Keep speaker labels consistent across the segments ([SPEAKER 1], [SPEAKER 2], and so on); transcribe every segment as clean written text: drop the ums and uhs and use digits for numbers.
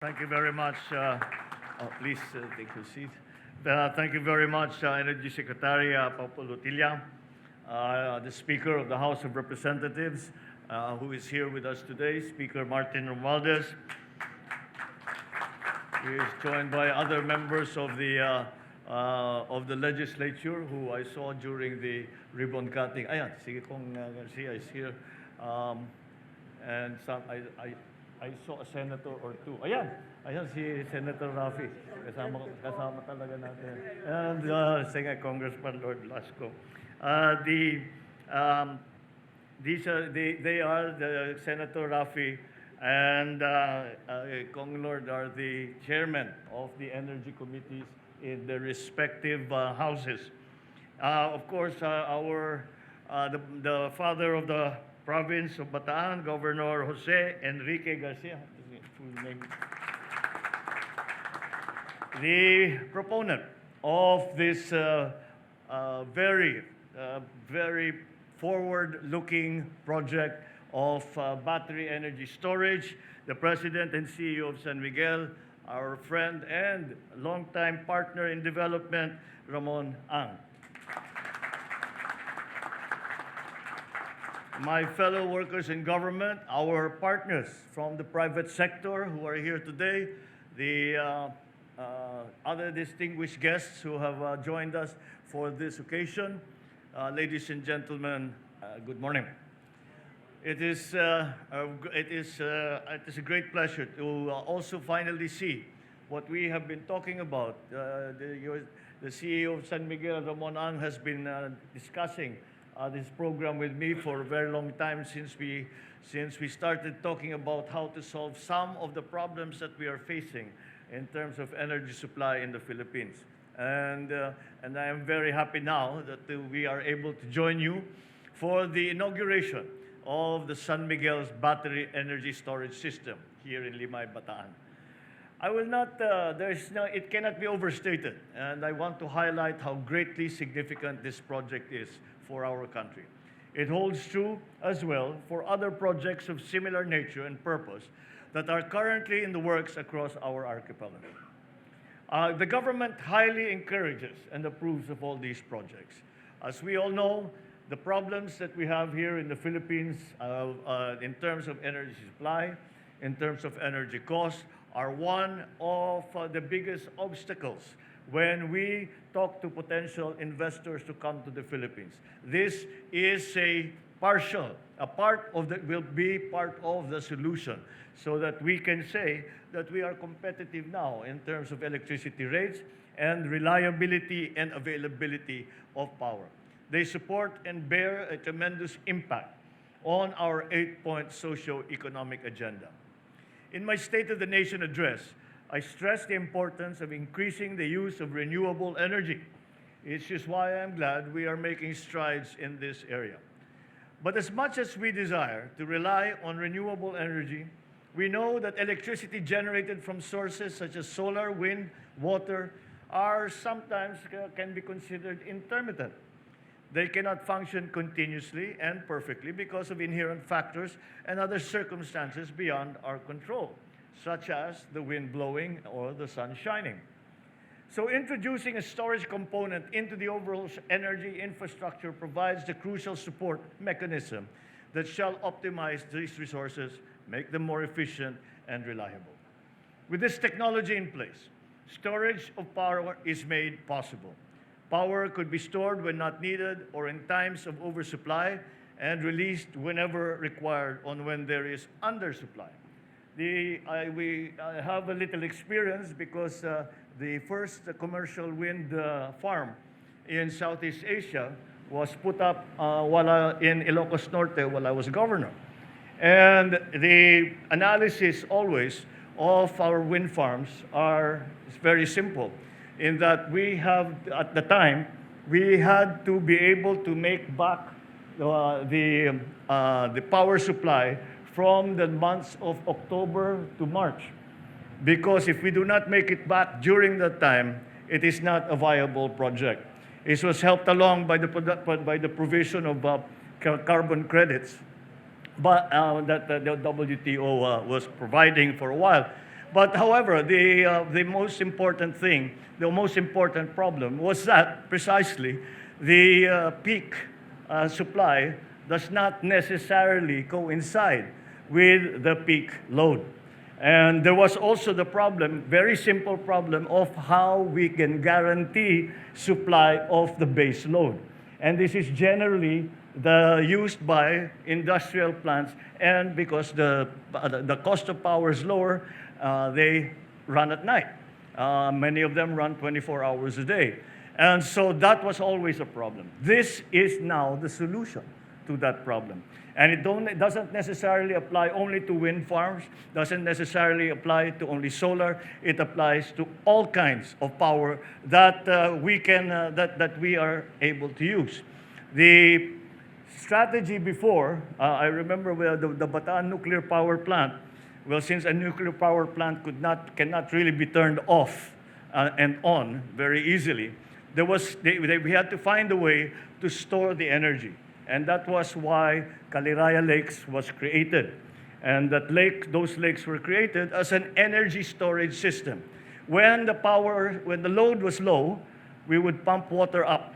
[SPEAKER 1] Thank you very much. Please take your seat. Thank you very much, Energy Secretary Papo Lutilla, the Speaker of the House of Representatives, who is here with us today, Speaker Martin Romualdez. He is joined by other members of the legislature who I saw during the ribbon cutting. Ayan, sige kong Garcia is here. And some, I saw a senator or two. Ayan si Senator Rafi. Kasama talaga natin. And sige, Congressman Lord Blasco. They are the Senator Rafi and Cong Lord are the chairman of the energy committees in the respective houses. Of course, the father of the province of Bataan, Governor Jose Enrique Garcia, full name. The proponent of this very forward-looking project of battery energy storage, the President and CEO of San Miguel, our friend and longtime partner in development, Ramon S. My fellow workers in government, our partners from the private sector who are here today, the other distinguished guests who have joined us for this occasion, ladies and gentlemen, good morning. It is a great pleasure to also finally see what we have been talking about. The CEO of San Miguel, Ramon S, has been discussing this program with me for a very long time since we started talking about how to solve some of the problems that we are facing in terms of energy supply in the Philippines. And I am very happy now that we are able to join you for the inauguration of the San Miguel's battery energy storage system here in Limay, Bataan. I will not, it cannot be overstated, and I want to highlight how greatly significant this project is for our country. It holds true as well for other projects of similar nature and purpose that are currently in the works across our archipelago. The government highly encourages and approves of all these projects. As we all know, the problems that we have here in the Philippines in terms of energy supply, in terms of energy costs, are one of the biggest obstacles when we talk to potential investors to come to the Philippines. This is will be part of the solution so that we can say that we are competitive now in terms of electricity rates and reliability and availability of power. They support and bear a tremendous impact on our 8-point socio-economic agenda. In my State of the Nation address, I stressed the importance of increasing the use of renewable energy. It's just why I'm glad we are making strides in this area. But as much as we desire to rely on renewable energy, we know that electricity generated from sources such as solar, wind, water are sometimes can be considered intermittent. They cannot function continuously and perfectly because of inherent factors and other circumstances beyond our control, such as the wind blowing or the sun shining. So introducing a storage component into the overall energy infrastructure provides the crucial support mechanism that shall optimize these resources, make them more efficient and reliable. With this technology in place, storage of power is made possible. Power could be stored when not needed or in times of oversupply and released whenever required on when there is undersupply. We have a little experience because the first commercial wind farm in Southeast Asia was put up in Ilocos Norte while I was governor. And the analysis always of our wind farms is very simple in that we have, at the time, we had to be able to make back the power supply from the months of October to March. Because if we do not make it back during that time, it is not a viable project. It was helped along by the provision of carbon credits that the WTO was providing for a while. But however, the most important thing, the most important problem was that precisely the peak supply does not necessarily coincide with the peak load. And there was also the problem, very simple problem, of how we can guarantee supply of the base load. And this is generally used by industrial plants, and because the cost of power is lower, they run at night. Many of them run 24 hours a day. And so that was always a problem. This is now the solution to that problem. And it doesn't necessarily apply only to wind farms, doesn't necessarily apply to only solar. It applies to all kinds of power that we are able to use. The strategy before, I remember with the Bataan nuclear power plant, well, since a nuclear power plant cannot really be turned off and on very easily, we had to find a way to store the energy. And that was why Caliraya Lakes was created. And those lakes were created as an energy storage system. When the load was low, we would pump water up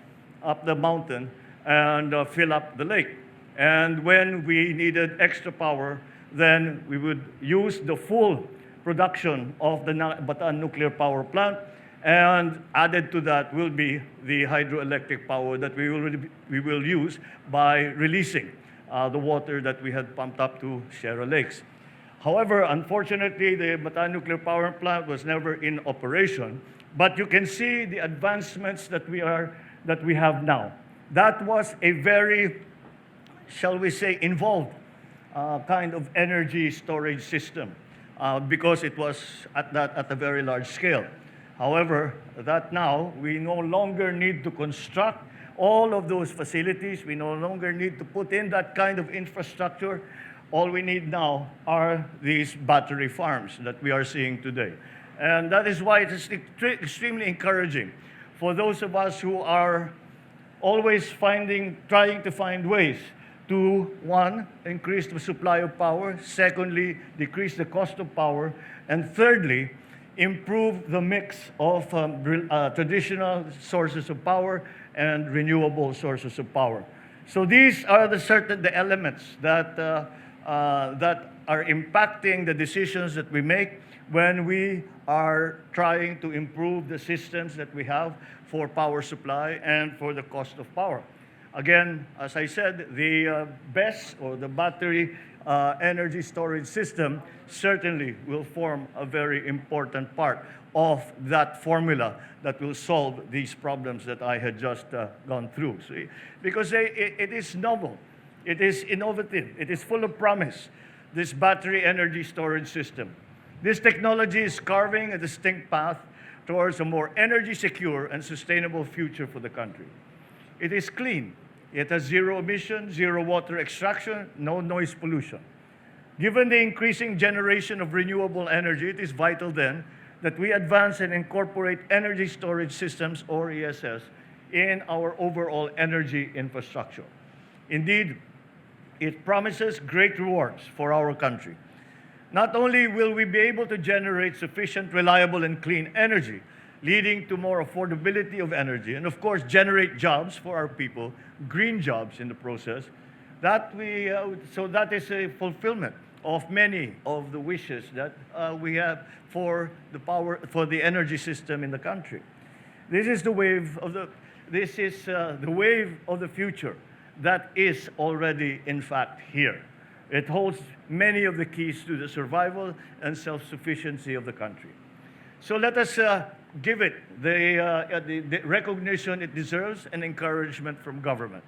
[SPEAKER 1] the mountain and fill up the lake. And when we needed extra power, then we would use the full production of the Bataan nuclear power plant, and added to that will be the hydroelectric power that we will use by releasing the water that we had pumped up to Sierra Lakes. However, unfortunately, the Bataan nuclear power plant was never in operation, but you can see the advancements that we have now. That was a very, shall we say, involved kind of energy storage system because it was at a very large scale. However, that now we no longer need to construct all of those facilities. We no longer need to put in that kind of infrastructure. All we need now are these battery farms that we are seeing today. And that is why it is extremely encouraging for those of us who are always trying to find ways to, one, increase the supply of power, secondly, decrease the cost of power, and thirdly, improve the mix of traditional sources of power and renewable sources of power. So these are the elements that are impacting the decisions that we make when we are trying to improve the systems that we have for power supply and for the cost of power. Again, as I said, the BESS, or the battery energy storage system, certainly will form a very important part of that formula that will solve these problems that I had just gone through. See? Because it is novel, it is innovative, it is full of promise, this battery energy storage system. This technology is carving a distinct path towards a more energy secure and sustainable future for the country. It is clean. It has zero emission, zero water extraction, no noise pollution. Given the increasing generation of renewable energy, it is vital then that we advance and incorporate energy storage systems, or ESS, in our overall energy infrastructure. Indeed, it promises great rewards for our country. Not only will we be able to generate sufficient, reliable, and clean energy, leading to more affordability of energy, and of course generate jobs for our people, green jobs in the process, so that is a fulfillment of many of the wishes that we have for the energy system in the country. This is the wave of the future that is already in fact here. It holds many of the keys to the survival and self-sufficiency of the country. So let us give it the recognition it deserves and encouragement from government.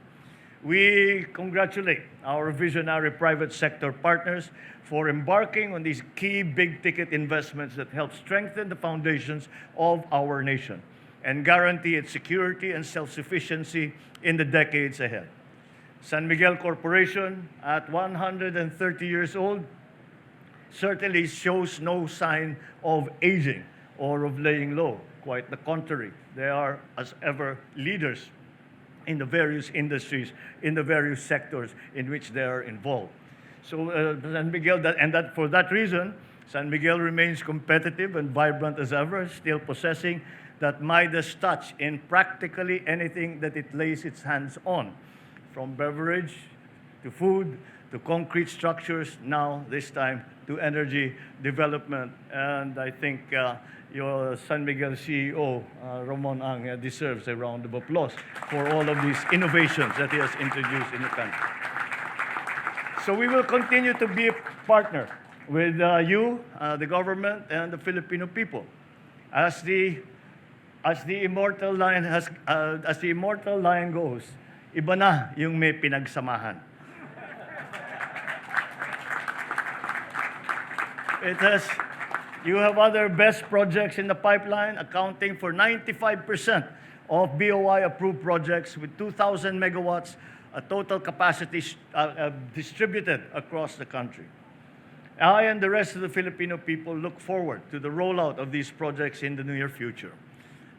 [SPEAKER 1] We congratulate our visionary private sector partners for embarking on these key big-ticket investments that help strengthen the foundations of our nation and guarantee its security and self-sufficiency in the decades ahead. San Miguel Corporation, at 130 years old, certainly shows no sign of aging or of laying low. Quite the contrary. They are, as ever, leaders in the various industries, in the various sectors in which they are involved. So San Miguel, for that reason, San Miguel remains competitive and vibrant as ever, still possessing that Midas touch in practically anything that it lays its hands on, from beverage to food to concrete structures, now this time to energy development. And I think your San Miguel CEO, Ramon S, deserves a round of applause for all of these innovations that he has introduced in the country. So we will continue to be a partner with you, the government, and the Filipino people. As the immortal line goes, iba na yung may pinagsamahan. You have other BESS projects in the pipeline, accounting for 95% of BOI approved projects with 2,000 megawatts, a total capacity distributed across the country. I and the rest of the Filipino people look forward to the rollout of these projects in the near future.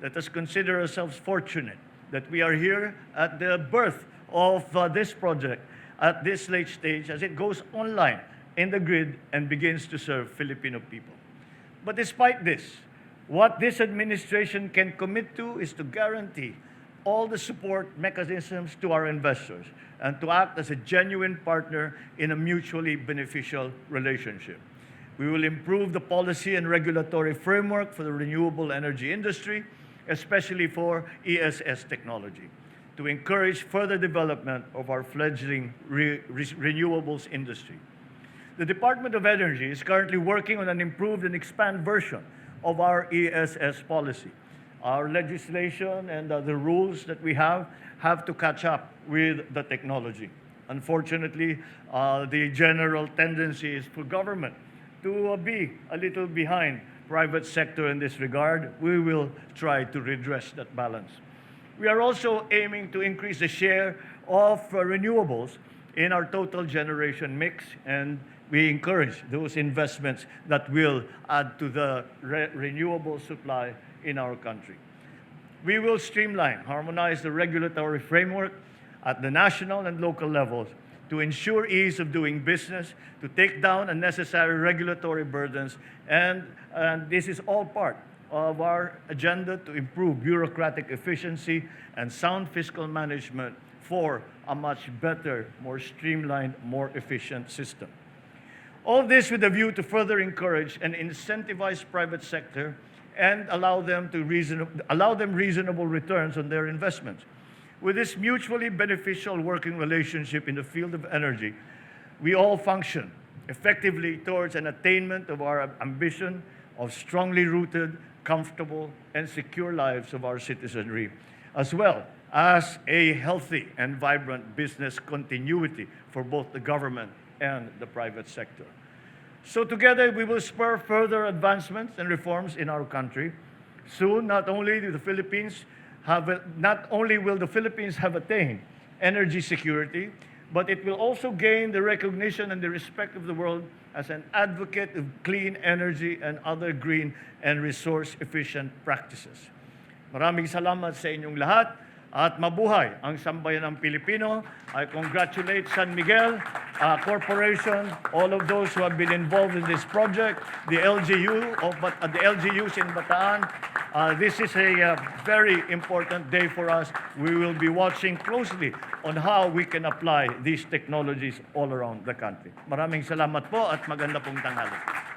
[SPEAKER 1] Let us consider ourselves fortunate that we are here at the birth of this project at this late stage as it goes online in the grid and begins to serve Filipino people. But despite this, what this administration can commit to is to guarantee all the support mechanisms to our investors and to act as a genuine partner in a mutually beneficial relationship. We will improve the policy and regulatory framework for the renewable energy industry, especially for ESS technology, to encourage further development of our fledgling renewables industry. The Department of Energy is currently working on an improved and expanded version of our ESS policy. Our legislation and the rules that we have to catch up with the technology. Unfortunately, the general tendency is for government to be a little behind private sector in this regard. We will try to redress that balance. We are also aiming to increase the share of renewables in our total generation mix, and we encourage those investments that will add to the renewable supply in our country. We will streamline, harmonize the regulatory framework at the national and local levels to ensure ease of doing business, to take down unnecessary regulatory burdens, and this is all part of our agenda to improve bureaucratic efficiency and sound fiscal management for a much better, more streamlined, more efficient system. All this with a view to further encourage and incentivize private sector and allow them reasonable returns on their investments. With this mutually beneficial working relationship in the field of energy, we all function effectively towards an attainment of our ambition of strongly rooted, comfortable, and secure lives of our citizenry, as well as a healthy and vibrant business continuity for both the government and the private sector. So together we will spur further advancements and reforms in our country. Soon, not only will the Philippines have attained energy security, but it will also gain the recognition and the respect of the world as an advocate of clean energy and other green and resource-efficient practices. Maraming salamat sa inyong lahat at mabuhay ang sambayan ng Pilipino. I congratulate San Miguel Corporation, all of those who have been involved in this project, the LGUs in Bataan. This is a very important day for us. We will be watching closely on how we can apply these technologies all around the country. Maraming salamat po at maganda pong tanghali.